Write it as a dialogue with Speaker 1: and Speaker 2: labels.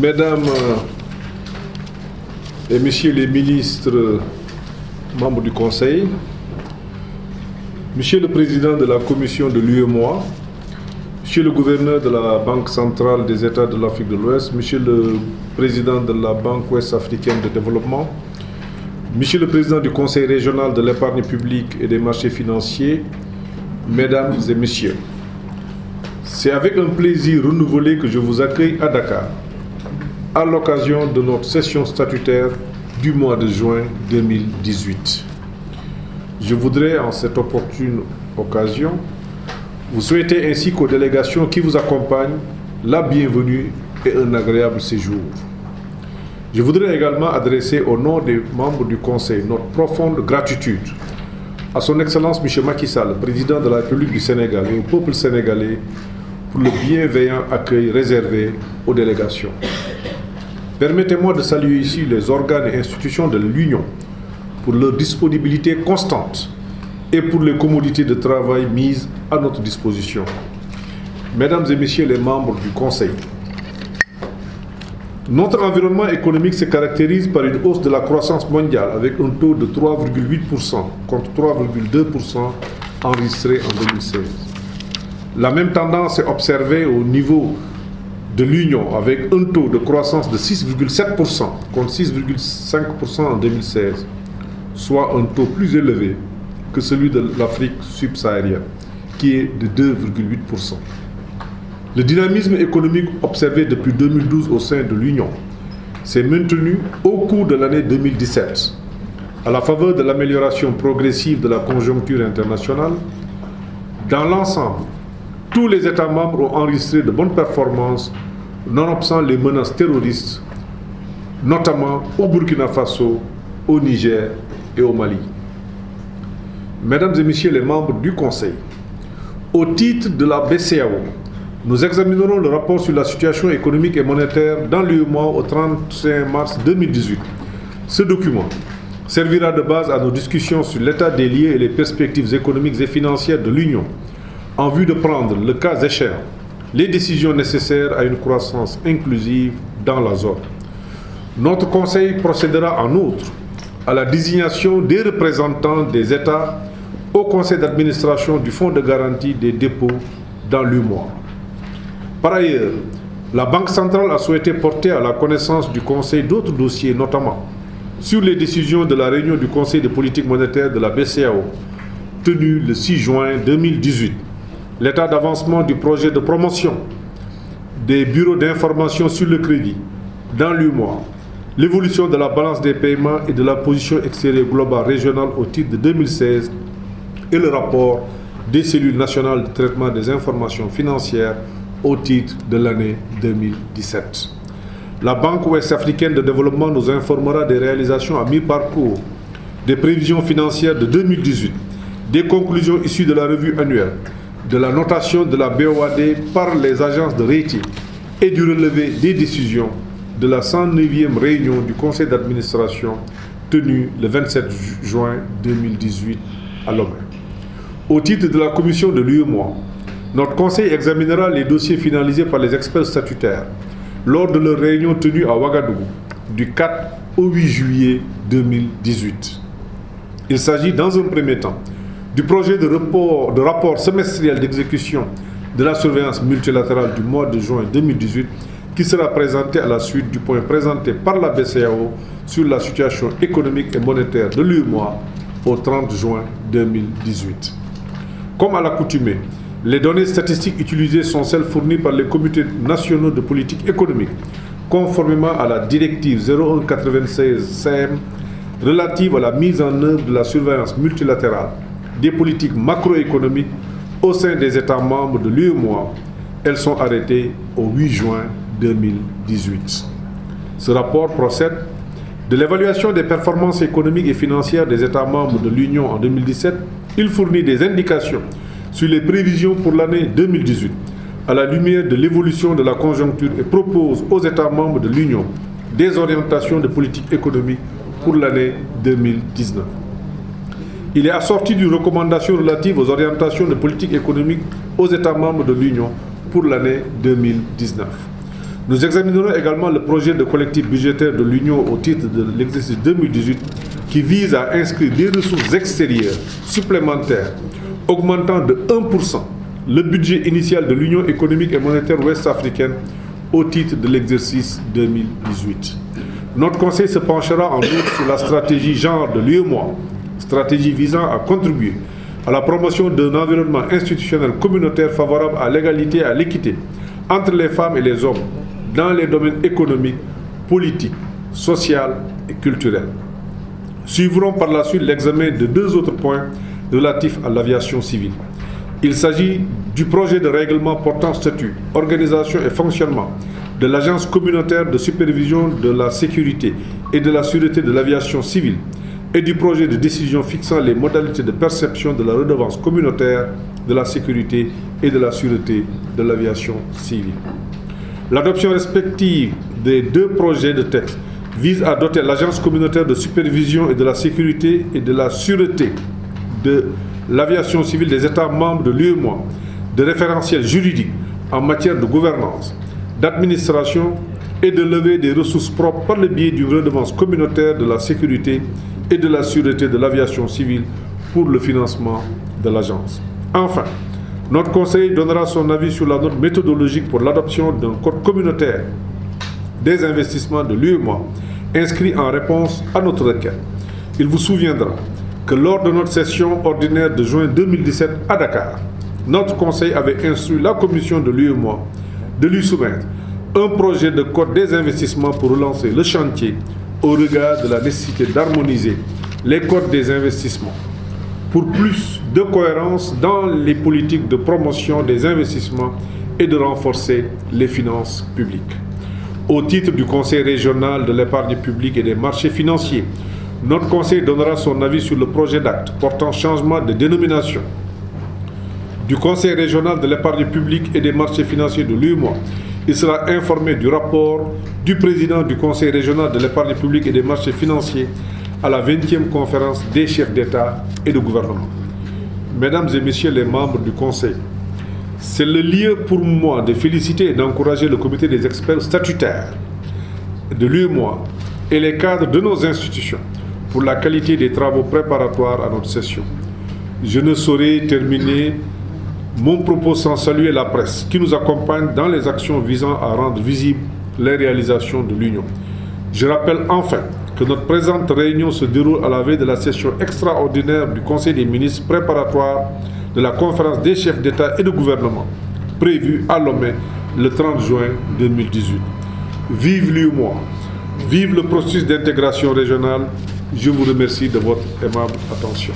Speaker 1: Mesdames et Messieurs les ministres, membres du Conseil, Monsieur le Président de la Commission de l'UEMOA, Monsieur le Gouverneur de la Banque centrale des États de l'Afrique de l'Ouest, Monsieur le Président de la Banque ouest-africaine de développement, Monsieur le Président du Conseil régional de l'épargne publique et des marchés financiers, Mesdames et Messieurs, c'est avec un plaisir renouvelé que je vous accueille à Dakar, à l'occasion de notre session statutaire du mois de juin 2018. Je voudrais, en cette opportune occasion, vous souhaiter ainsi qu'aux délégations qui vous accompagnent la bienvenue et un agréable séjour. Je voudrais également adresser au nom des membres du Conseil notre profonde gratitude à son Excellence M. Macky Sall, président de la République du Sénégal, et au peuple sénégalais pour le bienveillant accueil réservé aux délégations. Permettez-moi de saluer ici les organes et institutions de l'Union pour leur disponibilité constante et pour les commodités de travail mises à notre disposition. Mesdames et Messieurs les membres du Conseil, notre environnement économique se caractérise par une hausse de la croissance mondiale avec un taux de 3,8% contre 3,2% enregistré en 2016. La même tendance est observée au niveau de l'Union avec un taux de croissance de 6,7% contre 6,5% en 2016, soit un taux plus élevé que celui de l'Afrique subsaharienne, qui est de 2,8%. Le dynamisme économique observé depuis 2012 au sein de l'Union s'est maintenu au cours de l'année 2017, à la faveur de l'amélioration progressive de la conjoncture internationale. Dans l'ensemble, tous les États membres ont enregistré de bonnes performances, nonobstant les menaces terroristes, notamment au Burkina Faso, au Niger et au Mali. Mesdames et Messieurs les membres du Conseil, au titre de la BCEAO, nous examinerons le rapport sur la situation économique et monétaire dans l'UEMOA au 31 mars 2018. Ce document servira de base à nos discussions sur l'état des lieux et les perspectives économiques et financières de l'Union, en vue de prendre, le cas échéant, les décisions nécessaires à une croissance inclusive dans la zone. Notre Conseil procédera en outre à la désignation des représentants des États au Conseil d'administration du Fonds de garantie des dépôts dans l'UEMOA. Par ailleurs, la Banque centrale a souhaité porter à la connaissance du Conseil d'autres dossiers, notamment sur les décisions de la réunion du Conseil de politique monétaire de la BCEAO, tenue le 6 juin 2018, l'état d'avancement du projet de promotion des bureaux d'information sur le crédit dans l'UEMOA, l'évolution de la balance des paiements et de la position extérieure globale régionale au titre de 2016 et le rapport des cellules nationales de traitement des informations financières au titre de l'année 2017. La Banque ouest-africaine de développement nous informera des réalisations à mi-parcours, des prévisions financières de 2018, des conclusions issues de la revue annuelle, de la notation de la BOAD par les agences de rating et du relevé des décisions de la 109e réunion du Conseil d'administration tenue le 27 juin 2018 à Lomé. Au titre de la commission de l'UEMOA, notre Conseil examinera les dossiers finalisés par les experts statutaires lors de leur réunion tenue à Ouagadougou du 4 au 8 juillet 2018. Il s'agit dans un premier temps du projet de rapport semestriel d'exécution de la surveillance multilatérale du mois de juin 2018 qui sera présenté à la suite du point présenté par la BCEAO sur la situation économique et monétaire de l'UEMOA au 30 juin 2018. Comme à l'accoutumée, les données statistiques utilisées sont celles fournies par les comités nationaux de politique économique, conformément à la directive 0196-CM relative à la mise en œuvre de la surveillance multilatérale des politiques macroéconomiques au sein des États membres de l'UEMOA. Elles sont arrêtées au 8 juin 2018. Ce rapport procède de l'évaluation des performances économiques et financières des États membres de l'Union en 2017. Il fournit des indications sur les prévisions pour l'année 2018 à la lumière de l'évolution de la conjoncture et propose aux États membres de l'Union des orientations de politique économique pour l'année 2019. Il est assorti d'une recommandation relative aux orientations de politique économique aux États membres de l'Union pour l'année 2019. Nous examinerons également le projet de collectif budgétaire de l'Union au titre de l'exercice 2018 qui vise à inscrire des ressources extérieures supplémentaires augmentant de 1% le budget initial de l'Union économique et monétaire ouest-africaine au titre de l'exercice 2018. Notre Conseil se penchera en outre sur la stratégie genre de l'UEMOA, stratégie visant à contribuer à la promotion d'un environnement institutionnel communautaire favorable à l'égalité et à l'équité entre les femmes et les hommes dans les domaines économiques, politiques, sociaux et culturels. Suivront par la suite l'examen de deux autres points relatifs à l'aviation civile. Il s'agit du projet de règlement portant statut, organisation et fonctionnement de l'Agence communautaire de supervision de la sécurité et de la sûreté de l'aviation civile et du projet de décision fixant les modalités de perception de la redevance communautaire de la sécurité et de la sûreté de l'aviation civile. L'adoption respective des deux projets de texte vise à doter l'Agence communautaire de supervision et de la sécurité et de la sûreté de l'aviation civile des États membres de l'UEMOA de référentiels juridiques en matière de gouvernance, d'administration et de levée des ressources propres par le biais d'une redevance communautaire de la sécurité et de la sûreté de l'aviation civile pour le financement de l'agence. Enfin, notre Conseil donnera son avis sur la note méthodologique pour l'adoption d'un code communautaire des investissements de l'UEMOA inscrit en réponse à notre requête. Il vous souviendra que lors de notre session ordinaire de juin 2017 à Dakar, notre Conseil avait instruit la commission de l'UEMOA de lui soumettre un projet de code des investissements pour relancer le chantier au regard de la nécessité d'harmoniser les codes des investissements pour plus de cohérence dans les politiques de promotion des investissements et de renforcer les finances publiques. Au titre du Conseil régional de l'épargne publique et des marchés financiers, notre Conseil donnera son avis sur le projet d'acte portant changement de dénomination du Conseil régional de l'épargne publique et des marchés financiers de l'UEMOA. Il sera informé du rapport du président du Conseil régional de l'épargne publique et des marchés financiers à la 20e conférence des chefs d'État et de gouvernement. Mesdames et messieurs les membres du Conseil, c'est le lieu pour moi de féliciter et d'encourager le comité des experts statutaires de l'UEMOA et les cadres de nos institutions pour la qualité des travaux préparatoires à notre session. Je ne saurais terminer mon propos sans saluer la presse qui nous accompagne dans les actions visant à rendre visibles les réalisations de l'Union. Je rappelle enfin que notre présente réunion se déroule à la veille de la session extraordinaire du Conseil des ministres préparatoire de la conférence des chefs d'État et de gouvernement, prévue à Lomé le 30 juin 2018. Vive l'UEMOA, vive le processus d'intégration régionale. Je vous remercie de votre aimable attention.